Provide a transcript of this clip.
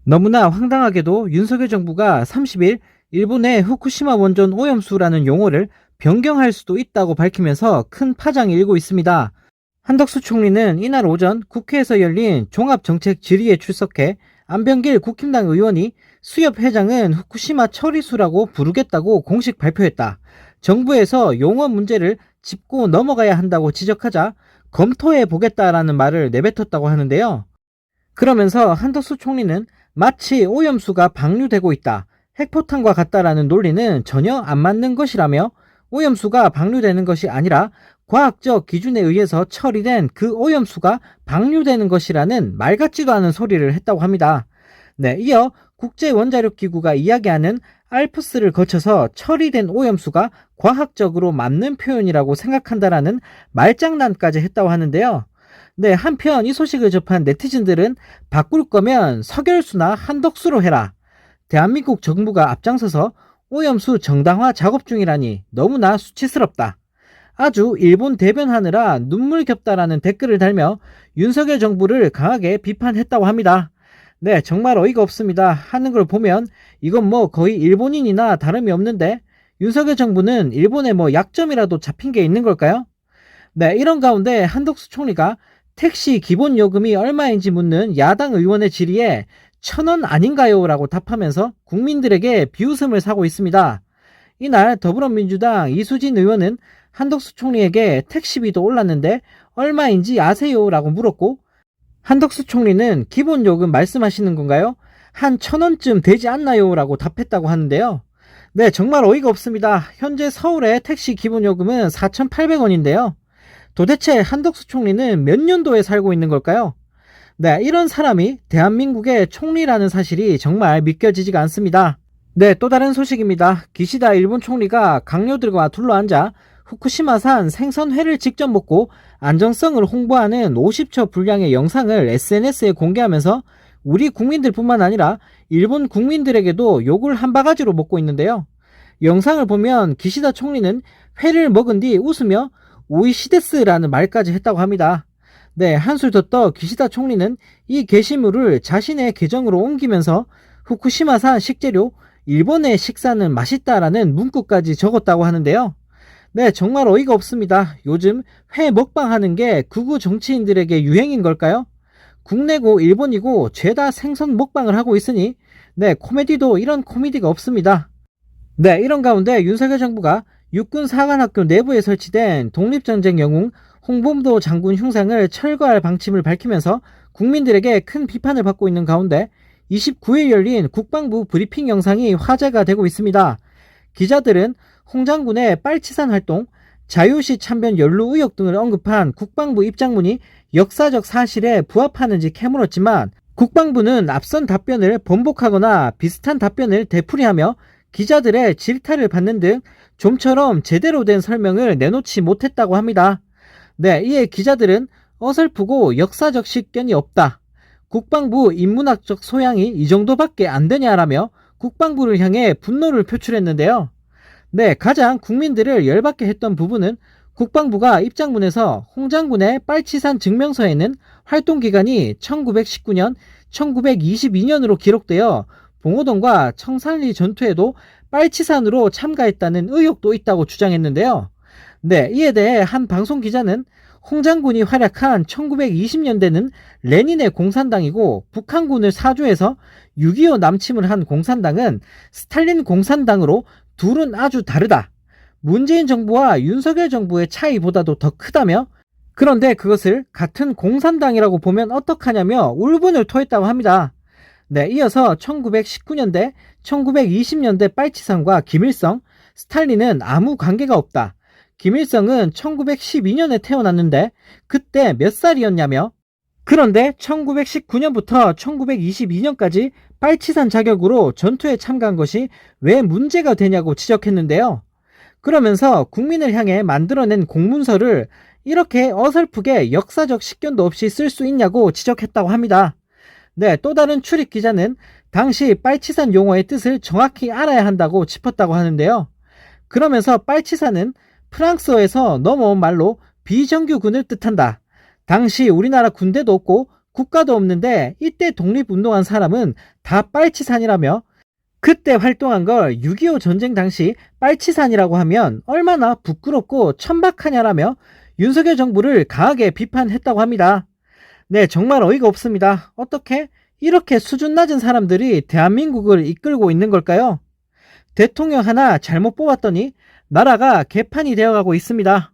너무나 황당하게도 윤석열 정부가 30일 일본의 후쿠시마 원전 오염수라는 용어를 변경할 수도 있다고 밝히면서 큰 파장이 일고 있습니다. 한덕수 총리는 이날 오전 국회에서 열린 종합정책 질의에 출석해 안병길 국힘당 의원이 수협 회장은 후쿠시마 처리수라고 부르겠다고 공식 발표했다. 정부에서 용어 문제를 짚고 넘어가야 한다고 지적하자 검토해 보겠다라는 말을 내뱉었다고 하는데요. 그러면서 한덕수 총리는 마치 오염수가 방류되고 있다, 핵포탄과 같다라는 논리는 전혀 안 맞는 것이라며 오염수가 방류되는 것이 아니라 과학적 기준에 의해서 처리된 그 오염수가 방류되는 것이라는 말 같지도 않은 소리를 했다고 합니다. 네, 이어 국제원자력기구가 이야기하는 알프스를 거쳐서 처리된 오염수가 과학적으로 맞는 표현이라고 생각한다라는 말장난까지 했다고 하는데요. 네, 한편 이 소식을 접한 네티즌들은 바꿀 거면 석열수나 한덕수로 해라. 대한민국 정부가 앞장서서 오염수 정당화 작업 중이라니 너무나 수치스럽다. 아주 일본 대변하느라 눈물겹다라는 댓글을 달며 윤석열 정부를 강하게 비판했다고 합니다. 네, 정말 어이가 없습니다. 하는 걸 보면 이건 뭐 거의 일본인이나 다름이 없는데 윤석열 정부는 일본에 뭐 약점이라도 잡힌 게 있는 걸까요? 네, 이런 가운데 한덕수 총리가 택시 기본 요금이 얼마인지 묻는 야당 의원의 질의에 1,000원 아닌가요? 라고 답하면서 국민들에게 비웃음을 사고 있습니다. 이날 더불어민주당 이수진 의원은 한덕수 총리에게 택시비도 올랐는데 얼마인지 아세요? 라고 물었고, 한덕수 총리는 기본 요금 말씀하시는 건가요? 한 1,000원쯤 되지 않나요? 라고 답했다고 하는데요. 네, 정말 어이가 없습니다. 현재 서울의 택시 기본 요금은 4,800원인데요. 도대체 한덕수 총리는 몇 년도에 살고 있는 걸까요? 네, 이런 사람이 대한민국의 총리라는 사실이 정말 믿겨지지가 않습니다. 네, 또 다른 소식입니다. 기시다 일본 총리가 강요들과 둘러앉아 후쿠시마산 생선회를 직접 먹고 안정성을 홍보하는 50초 분량의 영상을 SNS에 공개하면서 우리 국민들뿐만 아니라 일본 국민들에게도 욕을 한 바가지로 먹고 있는데요. 영상을 보면 기시다 총리는 회를 먹은 뒤 웃으며 오이시데스라는 말까지 했다고 합니다. 네, 한술 더 떠 기시다 총리는 이 게시물을 자신의 계정으로 옮기면서 후쿠시마산 식재료 일본의 식사는 맛있다라는 문구까지 적었다고 하는데요. 네, 정말 어이가 없습니다. 요즘 회 먹방하는 게 극우 정치인들에게 유행인 걸까요? 국내고 일본이고 죄다 생선 먹방을 하고 있으니 네, 코미디도 이런 코미디가 없습니다. 네, 이런 가운데 윤석열 정부가 육군사관학교 내부에 설치된 독립전쟁 영웅 홍범도 장군 흉상을 철거할 방침을 밝히면서 국민들에게 큰 비판을 받고 있는 가운데 29일 열린 국방부 브리핑 영상이 화제가 되고 있습니다. 기자들은 홍 장군의 빨치산 활동, 자유시 참변 연루 의혹 등을 언급한 국방부 입장문이 역사적 사실에 부합하는지 캐물었지만 국방부는 앞선 답변을 번복하거나 비슷한 답변을 되풀이하며 기자들의 질타를 받는 등 좀처럼 제대로 된 설명을 내놓지 못했다고 합니다. 네, 이에 기자들은 어설프고 역사적 식견이 없다. 국방부 인문학적 소양이 이 정도밖에 안 되냐라며 국방부를 향해 분노를 표출했는데요. 네, 가장 국민들을 열받게 했던 부분은 국방부가 입장문에서 홍 장군의 빨치산 증명서에는 활동기간이 1919년, 1922년으로 기록되어 봉오동과 청산리 전투에도 빨치산으로 참가했다는 의혹도 있다고 주장했는데요. 네, 이에 대해 한 방송 기자는 홍 장군이 활약한 1920년대는 레닌의 공산당이고 북한군을 사주해서 6.25 남침을 한 공산당은 스탈린 공산당으로 둘은 아주 다르다. 문재인 정부와 윤석열 정부의 차이보다도 더 크다며 그런데 그것을 같은 공산당이라고 보면 어떡하냐며 울분을 토했다고 합니다. 네, 이어서 1919년대, 1920년대 빨치산과 김일성, 스탈린은 아무 관계가 없다. 김일성은 1912년에 태어났는데 그때 몇 살이었냐며 그런데 1919년부터 1922년까지 빨치산 자격으로 전투에 참가한 것이 왜 문제가 되냐고 지적했는데요. 그러면서 국민을 향해 만들어낸 공문서를 이렇게 어설프게 역사적 식견도 없이 쓸 수 있냐고 지적했다고 합니다. 네, 또 다른 출입 기자는 당시 빨치산 용어의 뜻을 정확히 알아야 한다고 짚었다고 하는데요. 그러면서 빨치산은 프랑스어에서 넘어온 말로 비정규군을 뜻한다. 당시 우리나라 군대도 없고 국가도 없는데 이때 독립운동한 사람은 다 빨치산이라며 그때 활동한 걸 6.25 전쟁 당시 빨치산이라고 하면 얼마나 부끄럽고 천박하냐라며 윤석열 정부를 강하게 비판했다고 합니다. 네, 정말 어이가 없습니다. 어떻게 이렇게 수준 낮은 사람들이 대한민국을 이끌고 있는 걸까요? 대통령 하나 잘못 뽑았더니 나라가 개판이 되어가고 있습니다.